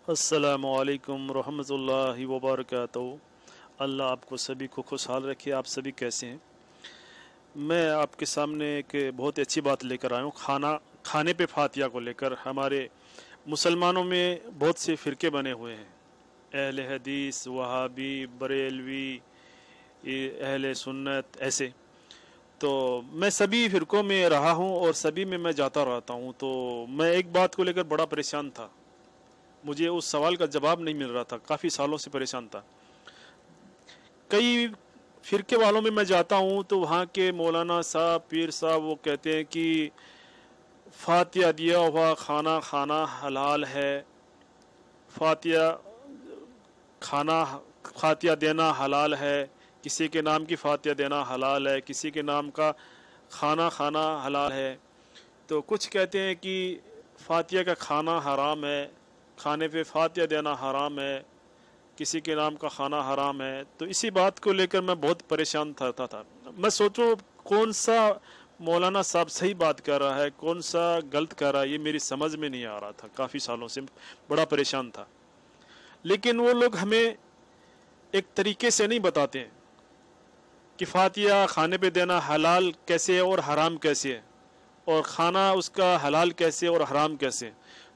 السلام علیکم ورحمۃ اللہ وبرکاتہ۔ اللہ آپ کو سبھی کو خوشحال رکھے۔ آپ سبھی کیسے ہیں؟ میں آپ کے سامنے ایک بہت اچھی بات لے کر آیا ہوں، کھانے پہ فاتحہ کو لے کر۔ ہمارے مسلمانوں میں بہت سے فرقے بنے ہوئے ہیں، اہل حدیث، وہابی، بریلوی، اہل سنت، ایسے۔ تو میں سبھی فرقوں میں رہا ہوں اور سبھی میں جاتا رہتا ہوں۔ تو میں ایک بات کو لے کر بڑا پریشان تھا، مجھے اس سوال کا جواب نہیں مل رہا تھا، کافی سالوں سے پریشان تھا۔ کئی فرقے والوں میں جاتا ہوں تو وہاں کے مولانا صاحب، پیر صاحب، وہ کہتے ہیں کہ فاتحہ دیا ہوا کھانا کھانا حلال ہے، فاتحہ دینا حلال ہے، کسی کے نام کی فاتحہ دینا حلال ہے، کسی کے نام کا کھانا کھانا حلال ہے۔ تو کچھ کہتے ہیں کہ فاتحہ کا کھانا حرام ہے، کھانے پہ فاتحہ دینا حرام ہے، کسی کے نام کا کھانا حرام ہے۔ تو اسی بات کو لے کر میں بہت پریشان تھا۔ میں سوچوں کون سا مولانا صاحب صحیح بات کر رہا ہے، کون سا غلط کر رہا ہے، یہ میری سمجھ میں نہیں آ رہا تھا۔ کافی سالوں سے بڑا پریشان تھا، لیکن وہ لوگ ہمیں ایک طریقے سے نہیں بتاتے ہیں کہ فاتحہ کھانے پہ دینا حلال کیسے ہے اور حرام کیسے ہے، اور کھانا اس کا حلال کیسے اور حرام کیسے۔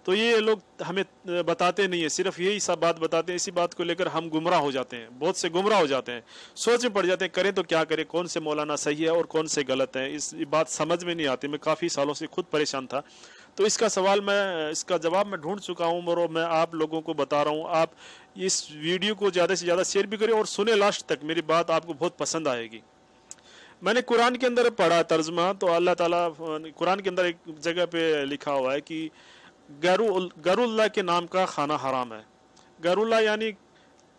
تو یہ لوگ ہمیں بتاتے نہیں ہیں، صرف یہی سب بات بتاتے ہیں۔ اسی بات کو لے کر ہم گمراہ ہو جاتے ہیں، بہت سے گمراہ ہو جاتے ہیں، سوچ میں پڑ جاتے ہیں کریں تو کیا کریں، کون سے مولانا صحیح ہے اور کون سے غلط ہے، اس بات سمجھ میں نہیں آتی۔ میں کافی سالوں سے خود پریشان تھا، تو اس کا جواب میں ڈھونڈ چکا ہوں اور میں آپ لوگوں کو بتا رہا ہوں۔ آپ اس ویڈیو کو زیادہ سے زیادہ شیئر بھی کریں اور سنیں لاسٹ تک، میری بات آپ کو بہت پسند آئے گی۔ میں نے قرآن کے اندر پڑھا ترجمہ، تو اللہ تعالیٰ قرآن کے اندر ایک جگہ پہ لکھا ہوا ہے کہ غیر اللہ کے نام کا کھانا حرام ہے۔ غیر اللہ یعنی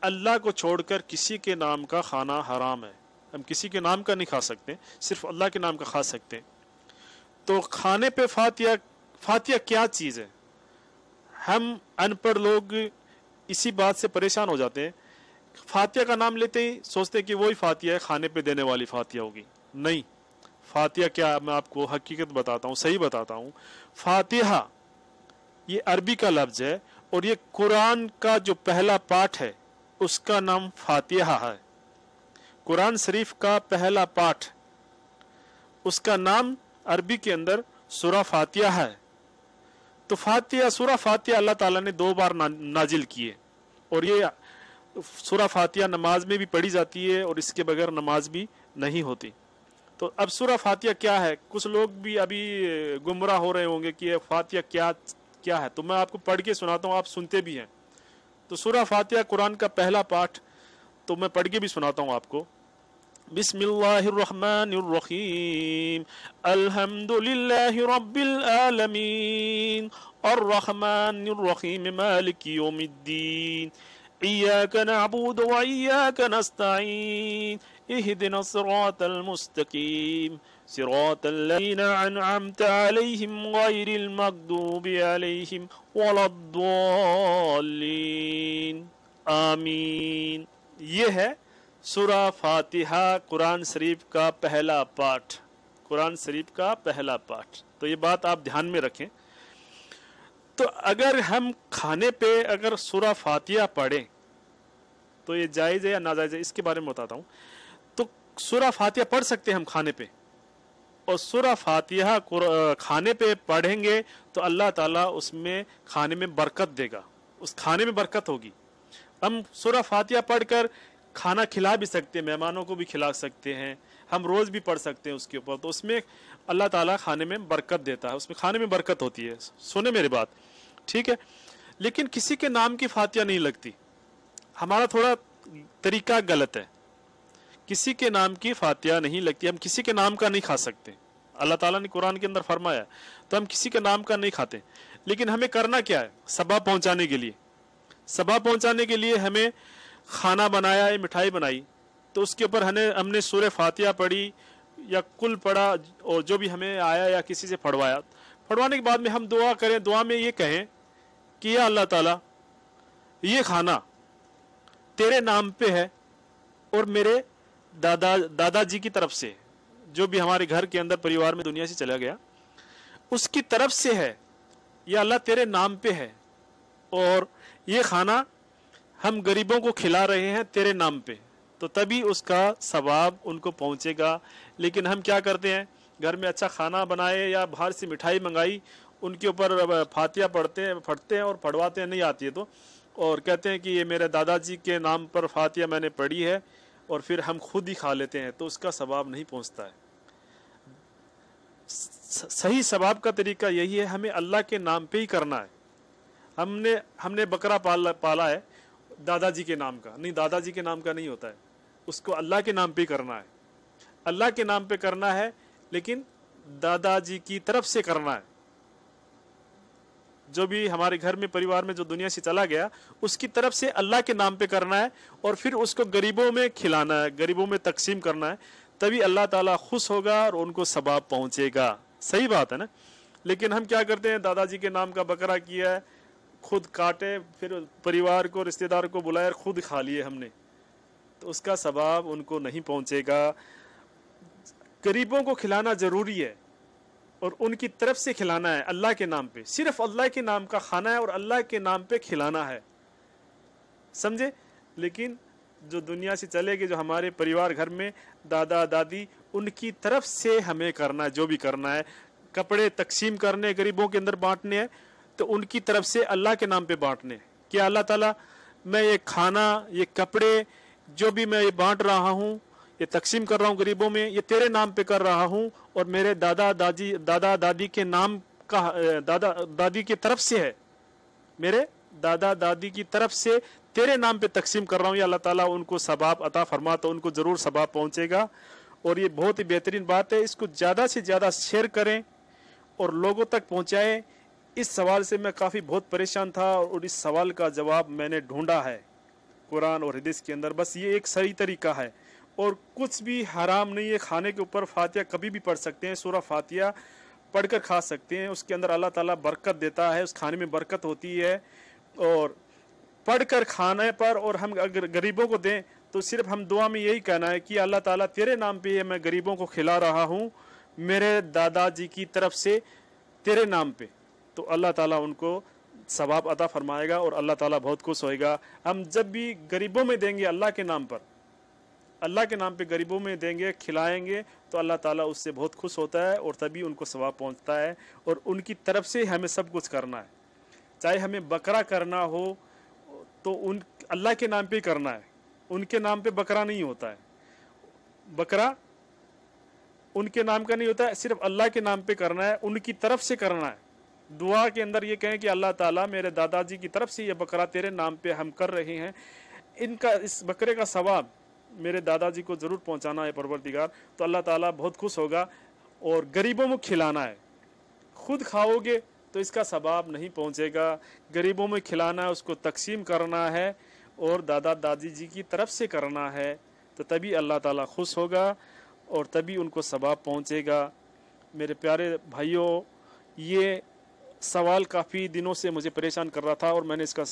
اللہ کو چھوڑ کر کسی کے نام کا کھانا حرام ہے۔ ہم کسی کے نام کا نہیں کھا سکتے، صرف اللہ کے نام کا کھا سکتے ہیں۔ تو کھانے پہ فاتحہ کیا چیز ہے؟ ہم ان پڑھ لوگ اسی بات سے پریشان ہو جاتے ہیں، فاتحہ کا نام لیتے ہی سوچتے ہیں کہ وہی فاتحہ ہے، کھانے پہ دینے والی فاتحہ ہوگی۔ نہیں، فاتحہ کیا، میں آپ کو حقیقت بتاتا ہوں، صحیح بتاتا ہوں۔ فاتحہ یہ عربی کا لفظ ہے، اور یہ قرآن کا جو پہلا پارٹ ہے اس کا نام فاتحہ ہے۔ قرآن شریف کا پہلا پارٹ، اس کا نام عربی کے اندر سورہ فاتحہ ہے۔ تو سورہ فاتحہ اللہ تعالیٰ نے 2 بار نازل کی ہے، اور یہ سورہ فاتحہ نماز میں بھی پڑھی جاتی ہے اور اس کے بغیر نماز بھی نہیں ہوتی۔ تو اب سورہ فاتحہ کیا ہے؟ کچھ لوگ بھی ابھی گمراہ ہو رہے ہوں گے کہ یہ فاتحہ کیا ہے، تو میں آپ کو پڑھ کے سناتا ہوں، آپ سنتے بھی ہیں۔ تو سورہ فاتحہ قرآن کا پہلا پارٹ، تو میں پڑھ کے بھی سناتا ہوں آپ کو۔ بسم اللہ الرحمن الرحیم، الحمد للہ رب العالمین، الرحمن الرحیم، مالک یوم الدین، ایاک نعبد و ایاک نستعین، اہدنا الصراط المستقیم، صراط الذین انعمت علیہم غیر المغضوب علیہم ولا الضالین، آمین۔ یہ ہے سورہ فاتحہ، قرآن شریف کا پہلا پارٹ، قرآن شریف کا پہلا پارٹ۔ تو یہ بات آپ دھیان میں رکھیں۔ تو اگر ہم کھانے پہ اگر سورہ فاتحہ پڑھیں تو یہ جائز ہے یا ناجائز ہے، اس کے بارے میں بتاتا ہوں۔ تو سورہ فاتحہ پڑھ سکتے ہیں ہم کھانے پہ، اور سورہ فاتحہ کھانے پہ پڑھیں گے تو اللہ تعالیٰ اس میں کھانے میں برکت دے گا، اس کھانے میں برکت ہوگی۔ ہم سورہ فاتحہ پڑھ کر کھانا کھلا بھی سکتے ہیں، مہمانوں کو بھی کھلا سکتے ہیں، ہم روز بھی پڑھ سکتے ہیں اس کے اوپر۔ تو اس میں اللہ تعالیٰ کھانے میں برکت دیتا ہے، اس میں کھانے میں برکت ہوتی ہے۔ سنیں میری بات، ٹھیک ہے؟ لیکن کسی کے نام کی فاتحہ نہیں لگتی، ہمارا تھوڑا طریقہ غلط ہے۔ کسی کے نام کی فاتحہ نہیں لگتی، ہم کسی کے نام کا نہیں کھا سکتے۔ اللہ تعالیٰ نے قرآن کے اندر فرمایا، تو ہم کسی کے نام کا نہیں کھاتے۔ لیکن ہمیں کرنا کیا ہے؟ ثواب پہنچانے کے لیے ہمیں کھانا بنایا ہے، مٹھائی بنائی، تو اس کے اوپر ہم نے سورہ فاتحہ پڑھی یا کل پڑھا، اور جو بھی ہمیں آیا یا کسی سے پڑھوانے کے بعد میں ہم دعا کریں، دعا میں یہ کہیں کہ یا اللہ تعالیٰ یہ کھانا تیرے نام پہ ہے، اور میرے دادا جی کی طرف سے، جو بھی ہمارے گھر کے اندر پریوار میں دنیا سے چلا گیا، اس کی طرف سے ہے، یا اللہ تیرے نام پہ ہے، اور یہ کھانا ہم غریبوں کو کھلا رہے ہیں تیرے نام پہ، تو تبھی اس کا ثواب ان کو پہنچے گا۔ لیکن ہم کیا کرتے ہیں، گھر میں اچھا کھانا بنائے یا باہر سے مٹھائی منگائی، ان کے اوپر فاتحہ پڑھتے ہیں اور پڑھواتے ہیں، نہیں آتی ہے تو، اور کہتے ہیں کہ یہ میرے دادا جی کے نام پر فاتحہ میں نے پڑھی ہے، اور پھر ہم خود ہی کھا لیتے ہیں، تو اس کا ثواب نہیں پہنچتا ہے۔ صحیح ثواب کا طریقہ یہی ہے، ہمیں اللہ کے نام پہ ہی کرنا ہے۔ ہم نے بکرا پالا ہے دادا جی کے نام کا، نہیں، دادا جی کے نام کا نہیں ہوتا ہے، اس کو اللہ کے نام پہ ہی کرنا ہے، اللہ کے نام پہ کرنا ہے، لیکن دادا جی کی طرف سے کرنا ہے۔ جو بھی ہمارے گھر میں پریوار میں جو دنیا سے چلا گیا، اس کی طرف سے اللہ کے نام پہ کرنا ہے، اور پھر اس کو غریبوں میں کھلانا ہے، غریبوں میں تقسیم کرنا ہے، تبھی اللہ تعالیٰ خوش ہوگا اور ان کو ثواب پہنچے گا۔ صحیح بات ہے نا؟ لیکن ہم کیا کرتے ہیں، دادا جی کے نام کا بکرا کیا ہے، خود کاٹے، پھر پریوار کو، رشتہ دار کو بلایا، خود کھا لیے ہم نے، تو اس کا ثواب ان کو نہیں پہنچے گا۔ غریبوں کو کھلانا ضروری ہے، اور ان کی طرف سے کھلانا ہے، اللہ کے نام پہ، صرف اللہ کے نام کا کھانا ہے اور اللہ کے نام پہ کھلانا ہے، سمجھے؟ لیکن جو دنیا سے چلے گئے، جو ہمارے پریوار گھر میں دادا دادی، ان کی طرف سے ہمیں کرنا ہے، جو بھی کرنا ہے، کپڑے تقسیم کرنے، غریبوں کے اندر بانٹنے ہیں، تو ان کی طرف سے اللہ کے نام پہ بانٹنے۔ کیا اللہ تعالیٰ میں یہ کھانا، یہ کپڑے، جو بھی میں یہ بانٹ رہا ہوں، یہ تقسیم کر رہا ہوں غریبوں میں، یہ تیرے نام پہ کر رہا ہوں، اور میرے دادا دادی کے نام کا، دادا دادی کی طرف سے ہے، میرے دادا دادی کی طرف سے تیرے نام پہ تقسیم کر رہا ہوں، یا اللہ تعالیٰ ان کو ثواب عطا فرما، تو ان کو ضرور ثواب پہنچے گا۔ اور یہ بہت ہی بہترین بات ہے، اس کو زیادہ سے زیادہ شیئر کریں اور لوگوں تک پہنچائیں۔ اس سوال سے میں کافی بہت پریشان تھا، اور اس سوال کا جواب میں نے ڈھونڈا ہے قرآن اور حدیث کے اندر، بس یہ ایک صحیح طریقہ ہے، اور کچھ بھی حرام نہیں ہے۔ کھانے کے اوپر فاتحہ کبھی بھی پڑھ سکتے ہیں، سورہ فاتحہ پڑھ کر کھا سکتے ہیں، اس کے اندر اللہ تعالیٰ برکت دیتا ہے، اس کھانے میں برکت ہوتی ہے۔ اور پڑھ کر کھانے پر، اور ہم اگر غریبوں کو دیں تو صرف ہم دعا میں یہی کہنا ہے کہ اللہ تعالیٰ تیرے نام پہ یہ میں غریبوں کو کھلا رہا ہوں، میرے دادا جی کی طرف سے تیرے نام پہ، تو اللہ تعالیٰ ان کو ثواب عطا فرمائے گا، اور اللہ تعالیٰ بہت خوش ہوئے گا۔ ہم جب بھی غریبوں میں دیں گے اللہ کے نام پر، اللہ کے نام پہ غریبوں میں دیں گے، کھلائیں گے، تو اللہ تعالیٰ اس سے بہت خوش ہوتا ہے، اور تبھی ان کو ثواب پہنچتا ہے، اور ان کی طرف سے ہمیں سب کچھ کرنا ہے۔ چاہے ہمیں بکرا کرنا ہو تو اللہ کے نام پہ ہی کرنا ہے، ان کے نام پہ بکرا نہیں ہوتا ہے، بکرا ان کے نام کا نہیں ہوتا ہے، صرف اللہ کے نام پہ کرنا ہے، ان کی طرف سے کرنا ہے۔ دعا کے اندر یہ کہیں کہ اللہ تعالیٰ میرے دادا جی کی طرف سے یہ بکرا تیرے نام پہ ہم کر رہے ہیں، ان کا، اس بکرے کا ثواب میرے دادا جی کو ضرور پہنچانا ہے پروردگار، تو اللہ تعالیٰ بہت خوش ہوگا، اور غریبوں میں کھلانا ہے۔ خود کھاؤ گے تو اس کا ثواب نہیں پہنچے گا، غریبوں میں کھلانا ہے، اس کو تقسیم کرنا ہے، اور دادا دادی جی کی طرف سے کرنا ہے، تو تبھی اللہ تعالیٰ خوش ہوگا، اور تبھی ان کو ثواب پہنچے گا۔ میرے پیارے بھائیوں، یہ سوال کافی دنوں سے مجھے پریشان کر رہا تھا، اور میں نے اس کا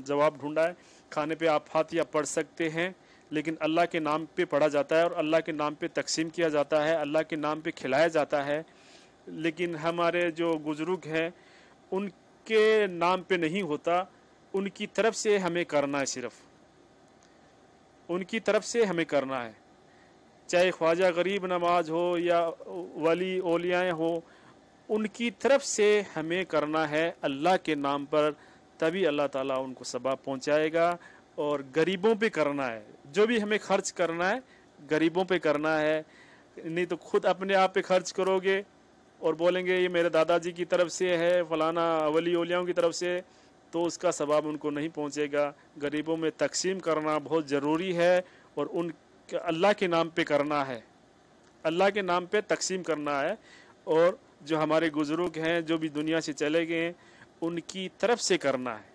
جواب ڈھونڈا ہے۔ کھانے پہ آپ فاتحہ پڑھ سکتے ہیں، لیکن اللہ کے نام پہ پڑھا جاتا ہے، اور اللہ کے نام پہ تقسیم کیا جاتا ہے، اللہ کے نام پہ کھلایا جاتا ہے، لیکن ہمارے جو بزرگ ہیں ان کے نام پہ نہیں ہوتا، ان کی طرف سے ہمیں کرنا ہے، صرف ان کی طرف سے ہمیں کرنا ہے، چاہے خواجہ غریب نواز ہو یا ولی اولیاء ہو، ان کی طرف سے ہمیں کرنا ہے اللہ کے نام پر، تبھی اللہ تعالیٰ ان کو ثواب پہنچائے گا۔ اور غریبوں پہ کرنا ہے، جو بھی ہمیں خرچ کرنا ہے غریبوں پہ کرنا ہے، نہیں تو خود اپنے آپ پہ خرچ کرو گے اور بولیں گے یہ میرے دادا جی کی طرف سے ہے، فلانا ولی اولیاء کی طرف سے، تو اس کا ثواب ان کو نہیں پہنچے گا۔ غریبوں میں تقسیم کرنا بہت ضروری ہے، اور ان اللہ کے نام پہ کرنا ہے، اللہ کے نام پہ تقسیم کرنا ہے، اور جو ہمارے بزرگ ہیں جو بھی دنیا سے چلے گئے ہیں ان کی طرف سے کرنا ہے۔